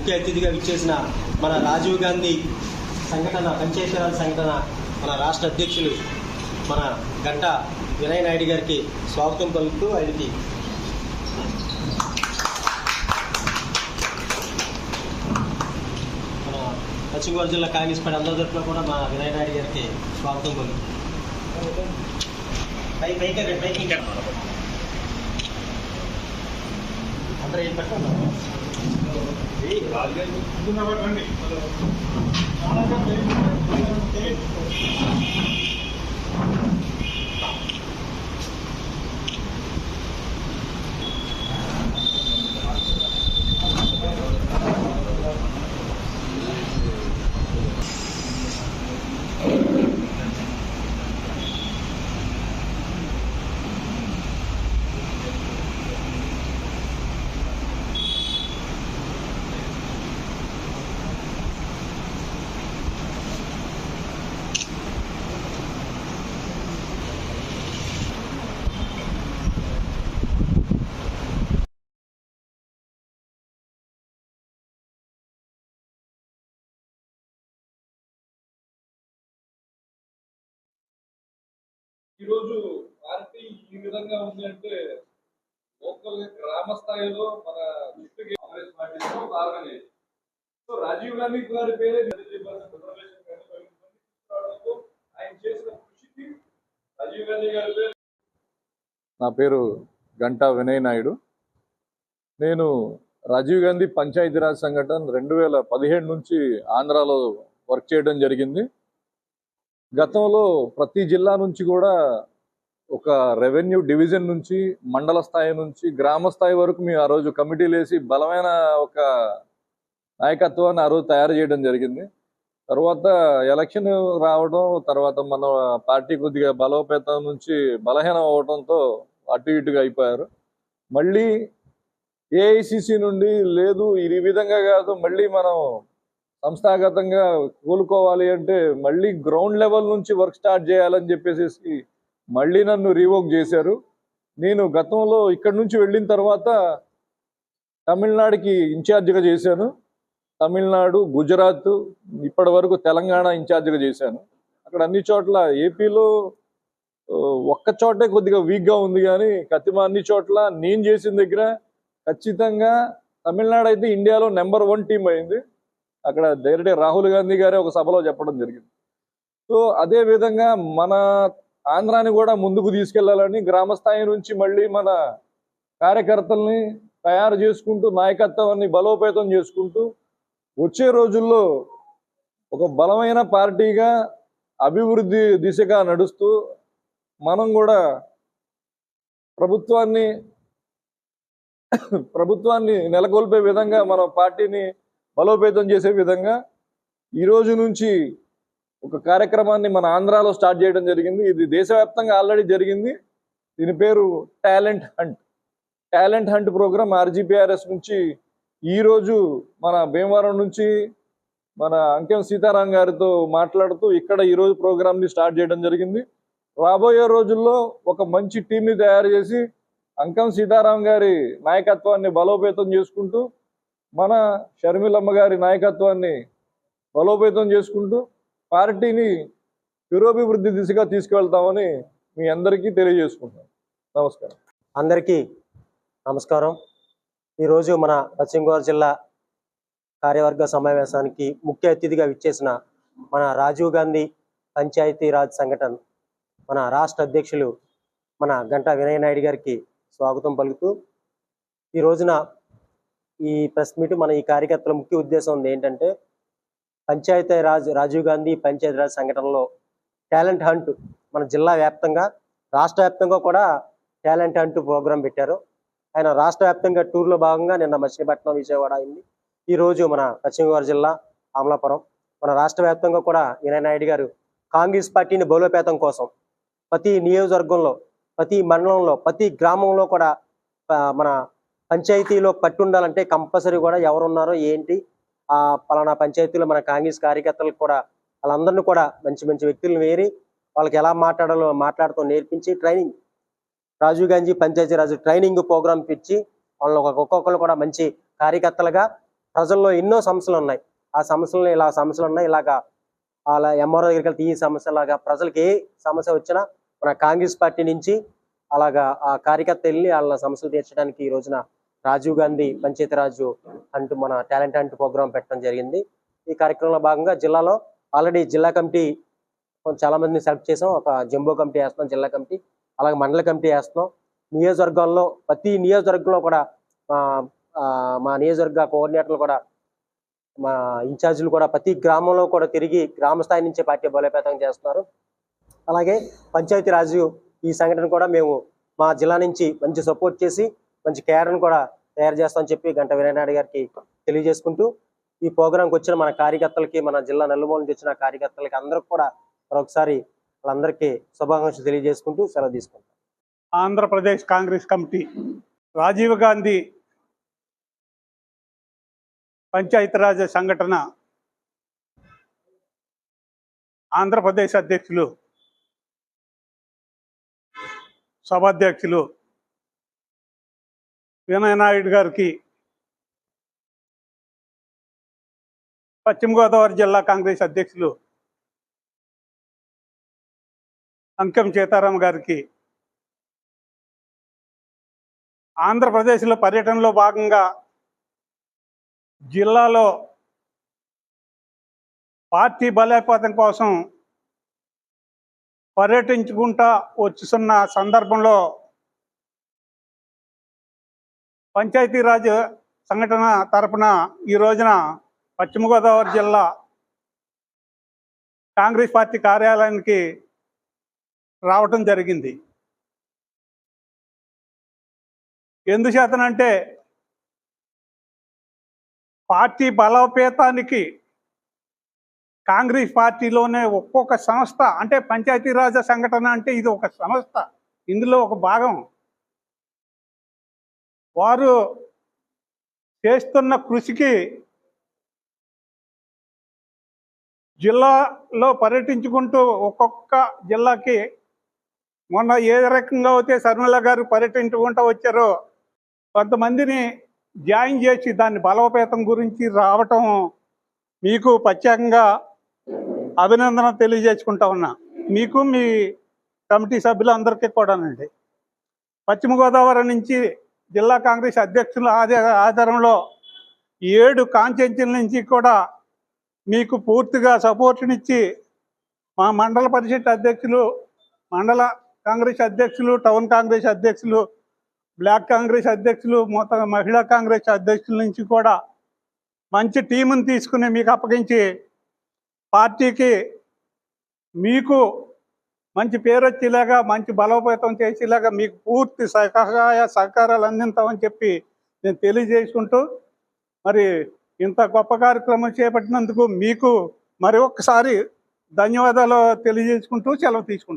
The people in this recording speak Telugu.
ముఖ్య అతిథిగా విచ్చేసిన మన రాజీవ్ గాంధీ సంఘటన పంచాయతీరాజ్ సంఘటన మన రాష్ట్ర అధ్యక్షులు మన గంటా వినయ్ నాయుడు గారికి స్వాగతం పలుకుతూ ఆయనకి మన పశ్చిమ గోదావరి జిల్లా కాంగ్రెస్ పార్టీ అందరి తరఫున కూడా మా వినయ్ నాయుడు గారికి స్వాగతం పలుకుతూ అందరూ ఏం పెట్టండి ఈరోజు పార్టీ ఈ విధంగా ఉంది అంటే లోకల్ గ్రామ స్థాయిలో మన కాంగ్రెస్ పార్టీలో ఒక ఆర్గనైజేషన్. సో రాజీవ్ గాంధీ గారి పేరే ఆయన చేసిన కృషికి రాజీవ్ గాంధీ గారి పేరు. నా పేరు గంటా వినయ్ నాయుడు. నేను రాజీవ్ గాంధీ పంచాయతీరాజ్ సంఘటన 2017 నుంచి ఆంధ్రాలో వర్క్ చేయడం జరిగింది. గతంలో ప్రతి జిల్లా నుంచి కూడా ఒక రెవెన్యూ డివిజన్ నుంచి మండల స్థాయి నుంచి గ్రామ స్థాయి వరకు మేము ఆ రోజు కమిటీలు వేసి బలమైన ఒక నాయకత్వాన్ని ఆ రోజు తయారు చేయడం జరిగింది. తర్వాత ఎలక్షన్ రావడం, తర్వాత మన పార్టీ కొద్దిగా బలోపేతం నుంచి బలహీనం అవడంతో అటు ఇటుగా అయిపోయారు. మళ్ళీ ఏఐసిసి నుండి లేదు ఈ విధంగా కాదు, మళ్ళీ మనం సంస్థాగతంగా కోలుకోవాలి అంటే మళ్ళీ గ్రౌండ్ లెవెల్ నుంచి వర్క్ స్టార్ట్ చేయాలని చెప్పేసి మళ్ళీ నన్ను రీవోక్ చేశారు. నేను గతంలో ఇక్కడి నుంచి వెళ్ళిన తర్వాత తమిళనాడుకి ఇన్ఛార్జిగా చేశాను. తమిళనాడు, గుజరాత్, ఇప్పటి వరకు తెలంగాణ ఇన్ఛార్జిగా చేశాను. అక్కడ అన్ని చోట్ల ఏపీలో ఒక్క చోటే కొద్దిగా వీక్గా ఉంది, కానీ అన్ని చోట్ల నేను చేసిన దగ్గర ఖచ్చితంగా తమిళనాడు అయితే ఇండియాలో నెంబర్ 1 టీం అయింది. అక్కడ డైరెక్ట్గా రాహుల్ గాంధీ గారే ఒక సభలో చెప్పడం జరిగింది. సో అదే విధంగా మన ఆంధ్రాని కూడా ముందుకు తీసుకెళ్లాలని గ్రామ స్థాయి నుంచి మళ్ళీ మన కార్యకర్తల్ని తయారు చేసుకుంటూ నాయకత్వాన్ని బలోపేతం చేసుకుంటూ వచ్చే రోజుల్లో ఒక బలమైన పార్టీగా అభివృద్ధి దిశగా నడుస్తూ మనం కూడా ప్రభుత్వాన్ని నెలకొల్పే విధంగా మన పార్టీని బలోపేతం చేసే విధంగా ఈ రోజు నుంచి ఒక కార్యక్రమాన్ని మన ఆంధ్రాలో స్టార్ట్ చేయడం జరిగింది. ఇది దేశవ్యాప్తంగా ఆల్రెడీ జరిగింది. దీని పేరు టాలెంట్ హంట్ ప్రోగ్రామ్. ఆర్జీపీఆర్ఎస్ నుంచి ఈరోజు మన భీమవరం నుంచి మన అంకెం సీతారాం గారితో మాట్లాడుతూ ఇక్కడ ఈరోజు ప్రోగ్రామ్ని స్టార్ట్ చేయడం జరిగింది. రాబోయే రోజుల్లో ఒక మంచి టీంని తయారు చేసి అంకెం సీతారాం గారి నాయకత్వాన్ని బలోపేతం చేసుకుంటూ మన షర్మిలమ్మ గారి నాయకత్వాన్ని బలోపేతం చేసుకుంటూ పార్టీని పురోభివృద్ధి దిశగా తీసుకువెళ్తామని మీ అందరికీ తెలియజేసుకుంటాను. నమస్కారం. అందరికీ నమస్కారం. ఈరోజు మన పశ్చిమ గోదావరి జిల్లా కార్యవర్గ సమావేశానికి ముఖ్య అతిథిగా విచ్చేసిన మన రాజీవ్ గాంధీ పంచాయతీరాజ్ సంఘటన మన రాష్ట్ర అధ్యక్షులు మన గంటా వినయ్ నాయుడు గారికి స్వాగతం పలుకుతూ, ఈ రోజున ఈ ప్రెస్ మీట్ మన ఈ కార్యకర్తల ముఖ్య ఉద్దేశం ఏంటంటే రాజీవ్ గాంధీ పంచాయతీరాజ్ సంఘటనలో టాలెంట్ హంట్ మన జిల్లా వ్యాప్తంగా రాష్ట్ర వ్యాప్తంగా కూడా టాలెంట్ హంట్ ప్రోగ్రాం పెట్టారు. ఆయన రాష్ట్ర వ్యాప్తంగా టూర్లో భాగంగా నిన్న మచిలీపట్నం, విజయవాడ అయింది. ఈరోజు మన పశ్చిమ గోదావరి జిల్లా అమలాపురం మన రాష్ట్ర వ్యాప్తంగా కూడా వినయ్ నాయుడు గారు కాంగ్రెస్ పార్టీని బలోపేతం కోసం ప్రతి నియోజకవర్గంలో, ప్రతి మండలంలో, ప్రతి గ్రామంలో కూడా మన పంచాయతీలో పట్టు ఉండాలంటే కంపల్సరీ కూడా ఎవరున్నారో ఏంటి పలానా పంచాయతీలో మన కాంగ్రెస్ కార్యకర్తలకు కూడా వాళ్ళందరినీ కూడా మంచి మంచి వ్యక్తులను వేరి వాళ్ళకి ఎలా మాట్లాడుతూ నేర్పించి training Rajiv Gandhi Panchayati Raj training program ఇచ్చి వాళ్ళని ఒక్కొక్కరు కూడా మంచి కార్యకర్తలుగా ప్రజల్లో ఎన్నో సమస్యలు ఉన్నాయి. ఆ సమస్యలు ఇలాగా అలా ఎంఆర్ఓ దగ్గరికి వెళ్తే ఈ సమస్య లాగా ప్రజలకి ఏ సమస్య వచ్చినా మన కాంగ్రెస్ పార్టీ నుంచి అలాగా ఆ కార్యకర్త వెళ్ళి వాళ్ళ సమస్యలు తీర్చడానికి ఈ రోజున రాజీవ్ గాంధీ పంచాయతీరాజు అంటూ మన టాలెంట్ హంట్ ప్రోగ్రాం పెట్టడం జరిగింది. ఈ కార్యక్రమంలో భాగంగా జిల్లాలో ఆల్రెడీ జిల్లా కమిటీ చాలా మందిని సెలెక్ట్ చేసాం. ఒక జంబో కమిటీ వేస్తున్నాం, జిల్లా కమిటీ, అలాగే మండల కమిటీ వేస్తున్నాం. నియోజకవర్గాల్లో ప్రతి నియోజకవర్గంలో కూడా మా నియోజకవర్గ కోఆర్డినేటర్లు కూడా, మా ఇన్ఛార్జీలు కూడా ప్రతి గ్రామంలో కూడా తిరిగి గ్రామ స్థాయి నుంచే పార్టీ బలోపేతం చేస్తున్నారు. అలాగే పంచాయతీ రాజు ఈ సంఘటన కూడా మేము మా జిల్లా నుంచి మంచి సపోర్ట్ చేసి మంచి కేడర్ను కూడా తయారు చేస్తామని చెప్పి గంటా వినయనాయుడు గారికి తెలియజేసుకుంటూ, ఈ ప్రోగ్రాంకి వచ్చిన మన కార్యకర్తలకి, మన జిల్లా నలుమూల నుంచి వచ్చిన కార్యకర్తలకి అందరికి కూడా మరొకసారి వాళ్ళందరికీ శుభాకాంక్షలు తెలియజేసుకుంటూ సెలవు తీసుకుంటాం. ఆంధ్రప్రదేశ్ కాంగ్రెస్ కమిటీ రాజీవ్ గాంధీ పంచాయతీరాజ్ సంఘటన ఆంధ్రప్రదేశ్ అధ్యక్షులు, సభాధ్యక్షులు వినయనాయుడు గారికి, పశ్చిమ గోదావరి జిల్లా కాంగ్రెస్ అధ్యక్షులు అంకెం సీతారాం గారికి, ఆంధ్రప్రదేశ్లో పర్యటనలో భాగంగా జిల్లాలో పార్టీ బలోపేతం కోసం పర్యటించుకుంటా వచ్చుతున్న సందర్భంలో పంచాయతీరాజ్ సంఘటన తరపున ఈ రోజున పశ్చిమ గోదావరి జిల్లా కాంగ్రెస్ పార్టీ కార్యాలయానికి రావటం జరిగింది. ఎందుచేతనంటే పార్టీ బలోపేతానికి కాంగ్రెస్ పార్టీలోనే ఒక్కొక్క సంస్థ, అంటే పంచాయతీరాజ్ సంఘటన అంటే ఇది ఒక సంస్థ, ఇందులో ఒక భాగం. వారు చేస్తున్న కృషికి జిల్లాలో పర్యటించుకుంటూ ఒక్కొక్క జిల్లాకి, మొన్న ఏ రకంగా అయితే శర్మిల గారు పర్యటించుకుంటూ వచ్చారో కొంతమందిని జాయిన్ చేసి దాన్ని బలోపేతం గురించి రావటం మీకు ప్రత్యేకంగా అభినందన తెలియజేసుకుంటా ఉన్నా. మీకు, మీ కమిటీ సభ్యులందరికీ కూడానండి. పశ్చిమ గోదావరి నుంచి జిల్లా కాంగ్రెస్ అధ్యక్షుల ఆధారంలో 7 కాన్స్టిట్యూన్సీల నుంచి కూడా మీకు పూర్తిగా సపోర్ట్నిచ్చి మా మండల పరిషత్ అధ్యక్షులు, మండల కాంగ్రెస్ అధ్యక్షులు, టౌన్ కాంగ్రెస్ అధ్యక్షులు, బ్లాక్ కాంగ్రెస్ అధ్యక్షులు, మొత్తం మహిళా కాంగ్రెస్ అధ్యక్షుల నుంచి కూడా మంచి టీముని తీసుకుని మీకు అప్పగించి పార్టీకి మీకు మంచి పేరు వచ్చేలాగా, మంచి బలోపేతం చేసేలాగా మీకు పూర్తి సహాయ సహకారాలు అందిస్తామని చెప్పి నేను తెలియజేసుకుంటూ, మరి ఇంత గొప్ప కార్యక్రమం చేపట్టినందుకు మీకు మరి ఒక్కసారి ధన్యవాదాలు తెలియజేసుకుంటూ సెలవు తీసుకుంటాం.